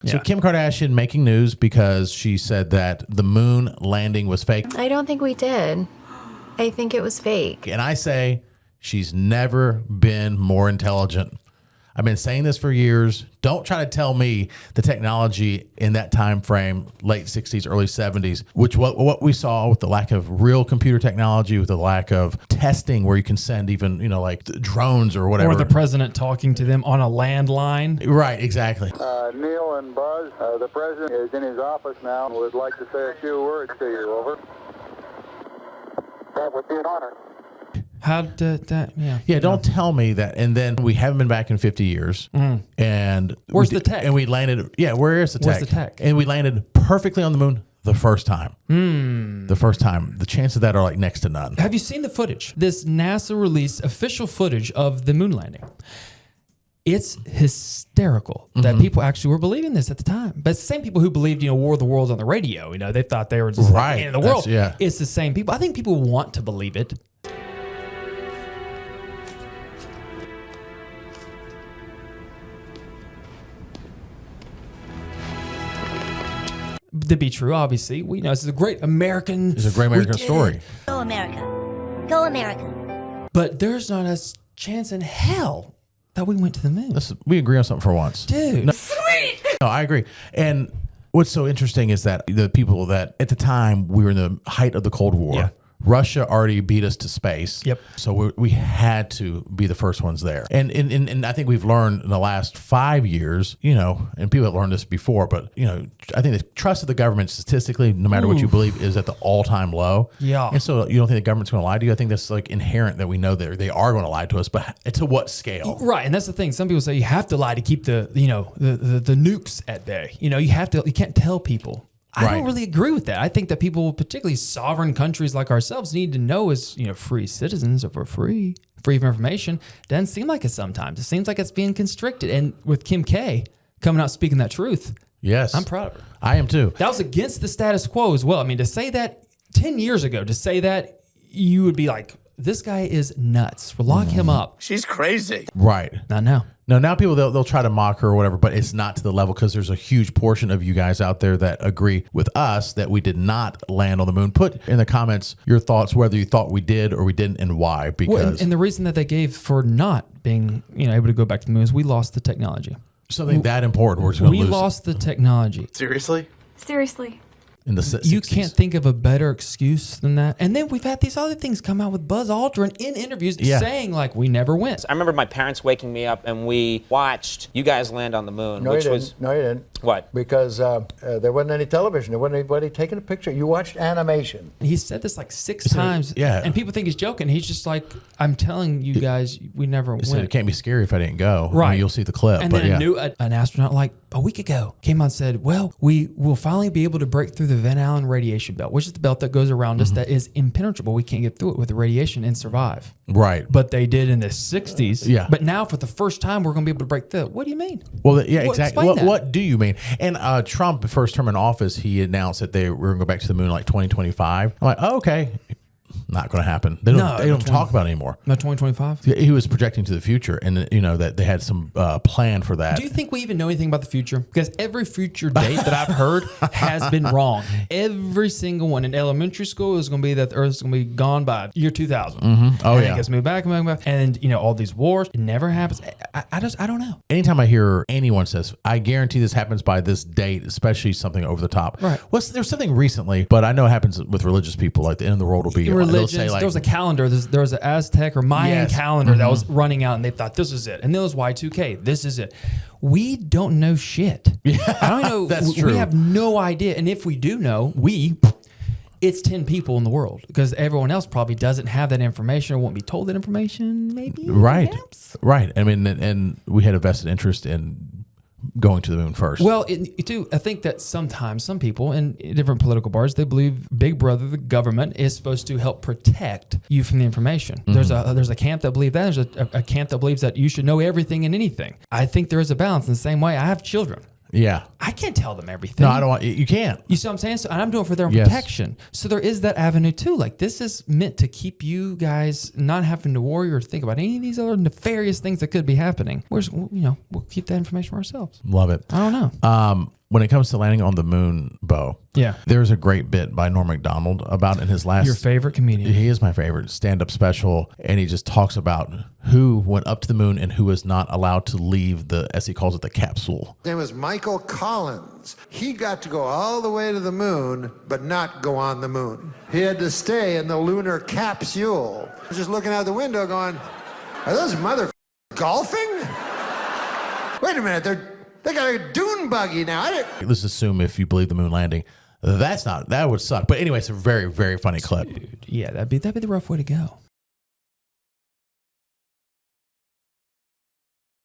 So Kim Kardashian making news because she said that the moon landing was fake. I don't think we did. I think it was fake. And I say she's never been more intelligent. I've been saying this for years. Don't try to tell me the technology in that time frame, late 60s, early 70s, which what we saw with the lack of real computer technology, with the lack of testing where you can send even, like drones or whatever. Or the president talking to them on a landline. Right, exactly. Neil and Buzz, the president is in his office now and would like to say a few words to you. Over. That would be an honor. How did that? Yeah, don't tell me that. And then we haven't been back in 50 years. And where's the tech? And we landed. Yeah, where is the tech? Where's the tech? And we landed perfectly on the moon the first time. The first time. The chances of that are like next to none. Have you seen the footage? This NASA released official footage of the moon landing. It's hysterical that people actually were believing this at the time. But it's the same people who believed, War of the Worlds on the radio. They thought they were just right. the end of the world. Yeah. It's the same people. I think people want to believe it. To be true, obviously, we know this is a great American. It's a great American story. Go America. Go America. But there's not a chance in hell that we went to the moon. We agree on something for once. Dude. Sweet! No, I agree. And what's so interesting is that the people that at the time we were in the height of the Cold War. Yeah. Russia already beat us to space. Yep. So we had to be the first ones there. And I think we've learned in the last 5 years, and people have learned this before, but, I think the trust of the government statistically, no matter what you believe, is at the all-time low. Yeah. And so you don't think the government's going to lie to you? I think that's like inherent that we know that they are going to lie to us, but to what scale? Right. And that's the thing. Some people say you have to lie to keep the nukes at bay. You can't tell people. I don't really agree with that. I think that people, particularly sovereign countries like ourselves, need to know as free citizens, if we're free of information. Doesn't seem like it sometimes. It seems like it's being constricted. And with Kim K coming out speaking that truth, yes, I'm proud of her. I am too. That was against the status quo as well. I mean, to say that 10 years ago, you would be like, this guy is nuts. We'll lock him up. She's crazy. Right. Not now. No, now people, they'll try to mock her or whatever, but it's not to the level because there's a huge portion of you guys out there that agree with us that we did not land on the moon. Put in the comments your thoughts, whether you thought we did or we didn't and why. Because and the reason that they gave for not being able to go back to the moon is we lost the technology. Something that important, we're just going to lose. We lost the technology. Seriously? Seriously. In the 60s. You can't think of a better excuse than that. And then we've had these other things come out with Buzz Aldrin in interviews saying like we never went. I remember my parents waking me up and we watched you guys land on the moon. No, which you was didn't. No, you didn't. What? Because there wasn't any television. There wasn't anybody taking a picture. You watched animation. He said this like 6 times. Yeah. And people think he's joking. He's just like, I'm telling you guys, we never He said went. it can't be scary if I didn't go. Right. I mean, you'll see the clip. And but then yeah. an astronaut like a week ago came out and said, well, we will finally be able to break through the Van Allen radiation belt, which is the belt that goes around us that is impenetrable. We can't get through it with the radiation and survive. Right. But they did in the 60s. Yeah. But now for the first time, we're going to be able to break through it. What do you mean? Well, yeah, Well, exactly. explain that. What do you mean? And Trump, first term in office, he announced that they were going to go back to the moon like 2025. I'm like, oh, okay. Not going to happen. They don't talk about it anymore. Not 2025? He was projecting to the future, and that they had some plan for that. Do you think we even know anything about the future? Because every future date that I've heard has been wrong. Every single one. In elementary school, it was going to be that the Earth is going to be gone by year 2000. Oh, and yeah. it gets moved back. And, all these wars, it never happens. I don't know. Anytime I hear anyone says, I guarantee this happens by this date, especially something over the top. Right. Well, there's something recently, but I know it happens with religious people, like the end of the world will be. They'll say, like, there was a calendar. There was an Aztec or Mayan calendar that was running out, and they thought this is it. And then it was Y2K. This is it. We don't know shit. I don't know. That's true. We have no idea. And if we do know, it's 10 people in the world because everyone else probably doesn't have that information or won't be told that information. Maybe. Right. Perhaps. Right. I mean, and we had a vested interest in going to the moon first. Well, I think that sometimes some people in different political parties, they believe Big Brother, the government, is supposed to help protect you from the information. Mm-hmm. There's a camp that believes that. There's a camp that believes that you should know everything and anything. I think there is a balance in the same way. I have children. Yeah. I can't tell them everything. No, I don't want, you can't. You see what I'm saying? So, and I'm doing it for their own Yes. protection. So there is that avenue too. Like this is meant to keep you guys not having to worry or think about any of these other nefarious things that could be happening. We'll keep that information for ourselves. Love it. I don't know. When it comes to landing on the moon, Bo, Yeah. there's a great bit by Norm Macdonald about in his last. Your favorite comedian. He is my favorite stand-up special, and he just talks about who went up to the moon and who was not allowed to leave the, as he calls it, the capsule. His name was Michael Collins. He got to go all the way to the moon, but not go on the moon. He had to stay in the lunar capsule. Just looking out the window going, are those mother golfing? Wait a minute, they got a dune buggy now. Let's assume if you believe the moon landing, that would suck. But anyway, it's a very, very funny clip. Dude, yeah, that'd be the rough way to go.